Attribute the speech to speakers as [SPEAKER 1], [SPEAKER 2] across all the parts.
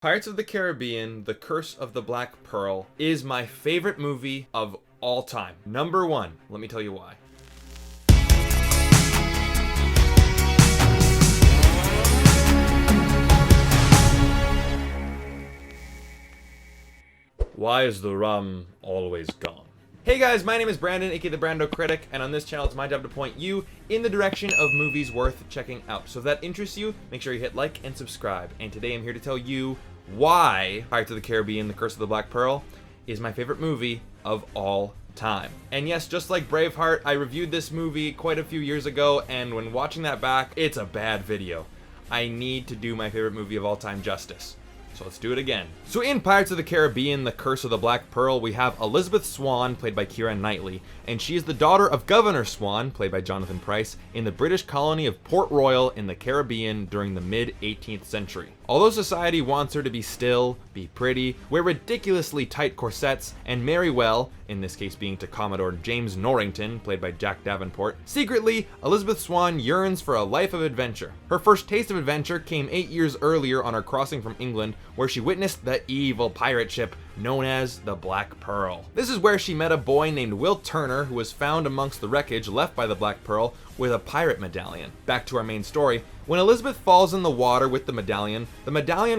[SPEAKER 1] Pirates of the Caribbean, The Curse of the Black Pearl is my favorite movie of all time. Number one. Let me tell you why. Why is the rum always gone? Hey guys, my name is Brandon, aka the BrandoCritic, and on this channel it's my job to point you in the direction of movies worth checking out. So if that interests you, make sure you hit like and subscribe. And today I'm here to tell you why Pirates of the Caribbean, The Curse of the Black Pearl is my favorite movie of all time. And yes, just like Braveheart, I reviewed this movie quite a few years ago, and when watching that back, it's a bad video. I need to do my favorite movie of all time justice. So let's do it again. So in Pirates of the Caribbean, The Curse of the Black Pearl, we have Elizabeth Swann, played by Keira Knightley, and she is the daughter of Governor Swan, played by Jonathan Pryce, in the British colony of Port Royal in the Caribbean during the mid-18th century. Although society wants her to be still, be pretty, wear ridiculously tight corsets, and marry well, in this case being to Commodore James Norrington, played by Jack Davenport, secretly, Elizabeth Swann yearns for a life of adventure. Her first taste of adventure came 8 years earlier on her crossing from England, where she witnessed the evil pirate ship known as the Black Pearl. This is where she met a boy named Will Turner, who was found amongst the wreckage left by the Black Pearl with a pirate medallion. Back to our main story. When Elizabeth falls in the water with the medallion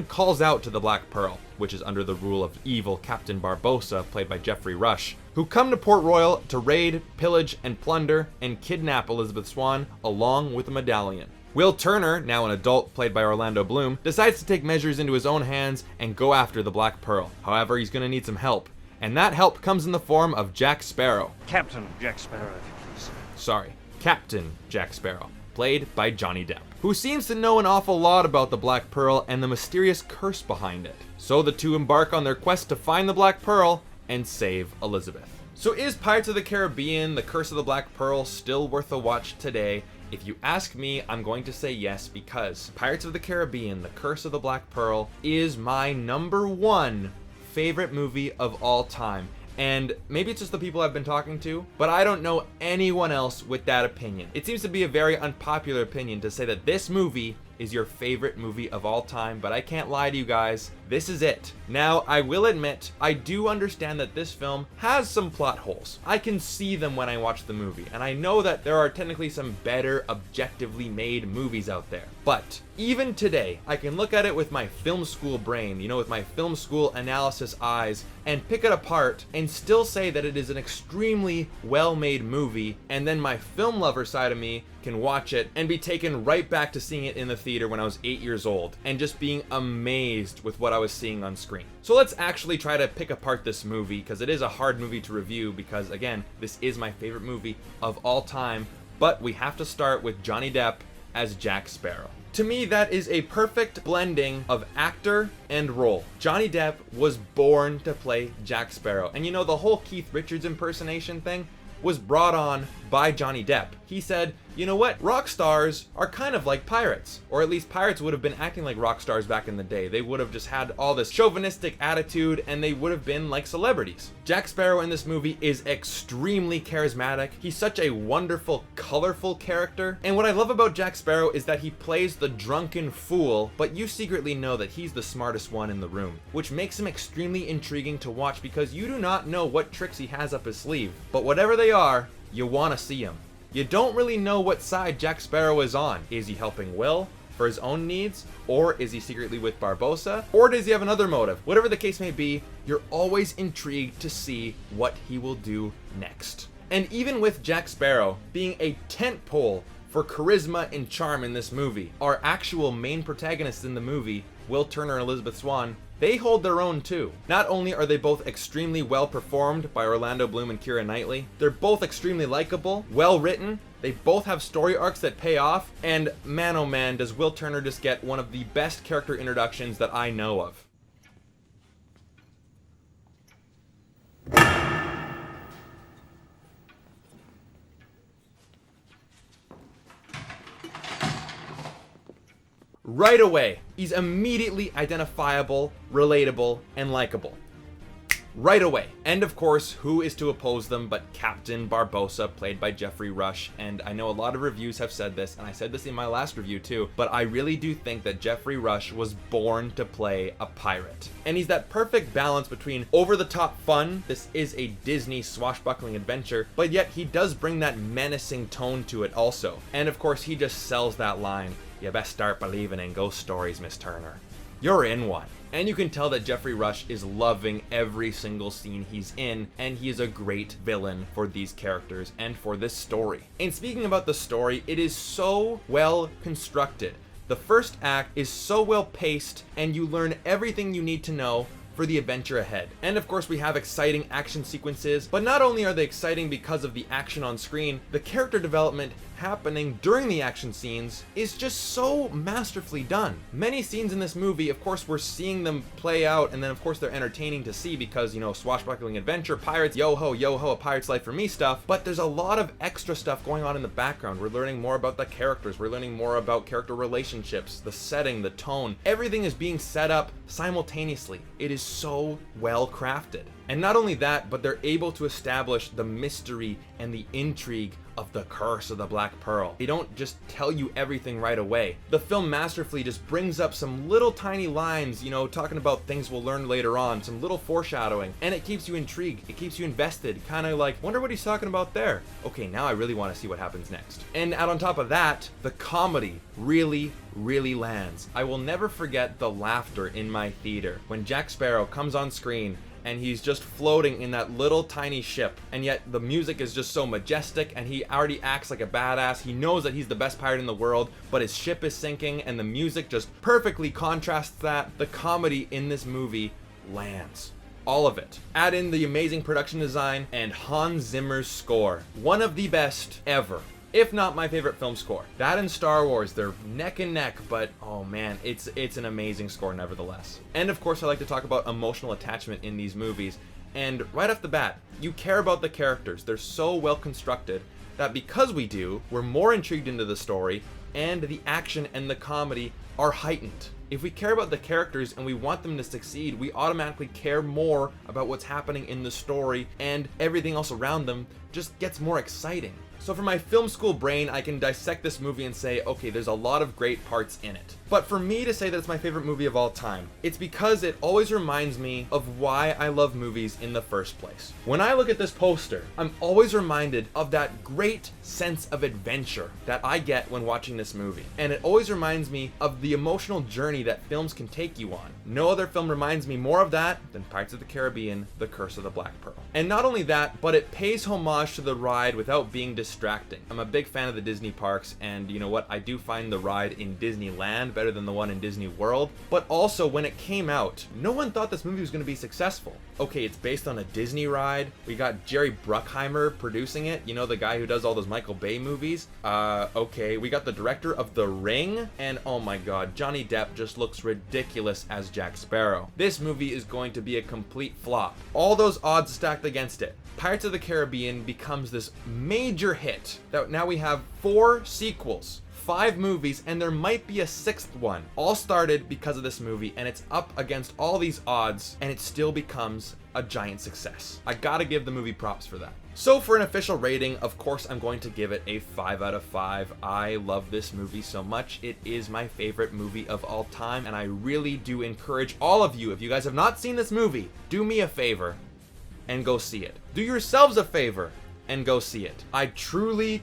[SPEAKER 1] calls out to the Black Pearl, which is under the rule of evil Captain Barbossa, played by Geoffrey Rush, who come to Port Royal to raid, pillage, and plunder, and kidnap Elizabeth Swann along with the medallion. Will Turner, now an adult played by Orlando Bloom, decides to take measures into his own hands and go after the Black Pearl. However, he's going to need some help, and that help comes in the form of Jack Sparrow.
[SPEAKER 2] Captain Jack Sparrow, if you please.
[SPEAKER 1] Sorry, Captain Jack Sparrow, played by Johnny Depp, who seems to know an awful lot about the Black Pearl and the mysterious curse behind it. So the two embark on their quest to find the Black Pearl and save Elizabeth. So is Pirates of the Caribbean, The Curse of the Black Pearl still worth a watch today? If you ask me, I'm going to say yes, because Pirates of the Caribbean, The Curse of the Black Pearl is my number one favorite movie of all time. And maybe it's just the people I've been talking to, but I don't know anyone else with that opinion. It seems to be a very unpopular opinion to say that this movie is your favorite movie of all time, but I can't lie to you guys, this is it. Now, I will admit, I do understand that this film has some plot holes. I can see them when I watch the movie, and I know that there are technically some better, objectively made movies out there. But even today, I can look at it with my film school brain, with my film school analysis eyes, and pick it apart and still say that it is an extremely well-made movie, and then my film lover side of me can watch it and be taken right back to seeing it in the theater when I was 8 years old and just being amazed with what I was seeing on screen. So let's actually try to pick apart this movie, because it is a hard movie to review, because again, this is my favorite movie of all time, but we have to start with Johnny Depp as Jack Sparrow. To me, that is a perfect blending of actor and role. Johnny Depp was born to play Jack Sparrow, and the whole Keith Richards impersonation thing was brought on by Johnny Depp. He said, you know what, rock stars are kind of like pirates, or at least pirates would have been acting like rock stars back in the day. They would have just had all this chauvinistic attitude, and they would have been like celebrities. Jack Sparrow in this movie is extremely charismatic. He's such a wonderful, colorful character, and what I love about Jack Sparrow is that he plays the drunken fool, but you secretly know that he's the smartest one in the room, which makes him extremely intriguing to watch, because you do not know what tricks he has up his sleeve, but whatever they are, you want to see him. You don't really know what side Jack Sparrow is on. Is he helping Will for his own needs? Or is he secretly with Barbossa? Or does he have another motive? Whatever the case may be, you're always intrigued to see what he will do next. And even with Jack Sparrow being a tent pole for charisma and charm in this movie, our actual main protagonists in the movie, Will Turner and Elizabeth Swann, they hold their own too. Not only are they both extremely well performed by Orlando Bloom and Keira Knightley, they're both extremely likable, well written, they both have story arcs that pay off, and man oh man, does Will Turner just get one of the best character introductions that I know of. Right away, he's immediately identifiable, relatable, and likable. right away. And of course, who is to oppose them but Captain Barbossa, played by Jeffrey Rush. And I know a lot of reviews have said this, and I said this in my last review too, but I really do think that Jeffrey Rush was born to play a pirate. And he's that perfect balance between over-the-top fun, this is a Disney swashbuckling adventure, but yet he does bring that menacing tone to it also. And of course, he just sells that line, "You best start believing in ghost stories, Miss Turner. You're in one." And you can tell that Jeffrey Rush is loving every single scene he's in, and he is a great villain for these characters and for this story. And speaking about the story, it is so well constructed. The first act is so well paced, and you learn everything you need to know for the adventure ahead. And of course, we have exciting action sequences, but not only are they exciting because of the action on screen, the character development happening during the action scenes is just so masterfully done. Many scenes in this movie, of course, we're seeing them play out, and then of course they're entertaining to see because, you know, swashbuckling adventure, pirates, yo ho, a pirate's life for me stuff, but there's a lot of extra stuff going on in the background. We're learning more about the characters, we're learning more about character relationships, the setting, the tone. Everything is being set up simultaneously. It is so well crafted. And not only that, but they're able to establish the mystery and the intrigue of the curse of the Black Pearl. They don't just tell you everything right away. The film masterfully just brings up some little tiny lines, you know, talking about things we'll learn later on, some little foreshadowing, and it keeps you intrigued, it keeps you invested, kind of like, wonder what he's talking about there. Okay, now I really want to see what happens next. And out on top of that, the comedy really lands. I will never forget the laughter in my theater when Jack Sparrow comes on screen and he's just floating in that little tiny ship, and yet the music is just so majestic, and he already acts like a badass. He knows that he's the best pirate in the world, but his ship is sinking, and the music just perfectly contrasts that. The comedy in this movie lands. All of it. Add in the amazing production design and Hans Zimmer's score. One of the best ever, if not my favorite film score. That and Star Wars, they're neck and neck, but oh man, it's an amazing score nevertheless. And of course, I like to talk about emotional attachment in these movies. And right off the bat, you care about the characters. They're so well constructed that because we do, we're more intrigued into the story, and the action and the comedy are heightened. If we care about the characters and we want them to succeed, we automatically care more about what's happening in the story, and everything else around them just gets more exciting. So for my film school brain, I can dissect this movie and say, okay, there's a lot of great parts in it. But for me to say that it's my favorite movie of all time, it's because it always reminds me of why I love movies in the first place. When I look at this poster, I'm always reminded of that great sense of adventure that I get when watching this movie. And it always reminds me of the emotional journey that films can take you on. No other film reminds me more of that than Pirates of the Caribbean, The Curse of the Black Pearl. And not only that, but it pays homage to the ride without being distracting. I'm a big fan of the Disney parks, and you know what? I do find the ride in Disneyland better than the one in Disney World. But also, when it came out, no one thought this movie was going to be successful. Okay, it's based on a Disney ride. We got Jerry Bruckheimer producing it, you know, the guy who does all those Michael Bay movies. Okay, we got the director of The Ring, and oh my god, Johnny Depp just looks ridiculous as Jack Sparrow. This movie is going to be a complete flop. All those odds stacked against it. Pirates of the Caribbean becomes this major hit that now we have 4 sequels, 5 movies, and there might be a 6th one. All started because of this movie, and it's up against all these odds, and it still becomes a giant success. I gotta give the movie props for that. So for an official rating, of course, I'm going to give it a 5 out of 5. I love this movie so much. It is my favorite movie of all time, and I really do encourage all of you, if you guys have not seen this movie, do me a favor and go see it. Do yourselves a favor and go see it. I truly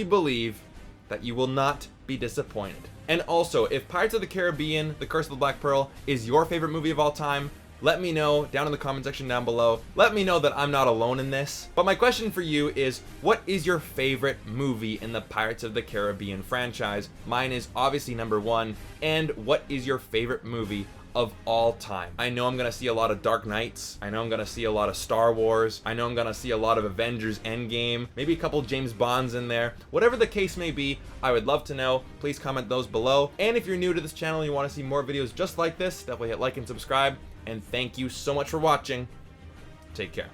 [SPEAKER 1] believe that you will not be disappointed. And also, if Pirates of the Caribbean, The Curse of the Black Pearl is your favorite movie of all time, let me know down in the comment section down below. Let me know that I'm not alone in this. But my question for you is, what is your favorite movie in the Pirates of the Caribbean franchise? Mine is obviously number 1. And what is your favorite movie of all time? I know I'm gonna see a lot of Dark Knights. I know I'm gonna see a lot of Star Wars. I know I'm gonna see a lot of Avengers Endgame, maybe a couple James Bonds in there. Whatever the case may be, I would love to know. Please comment those below. And if you're new to this channel and you want to see more videos just like this, definitely hit like and subscribe. And thank you so much for watching. Take care.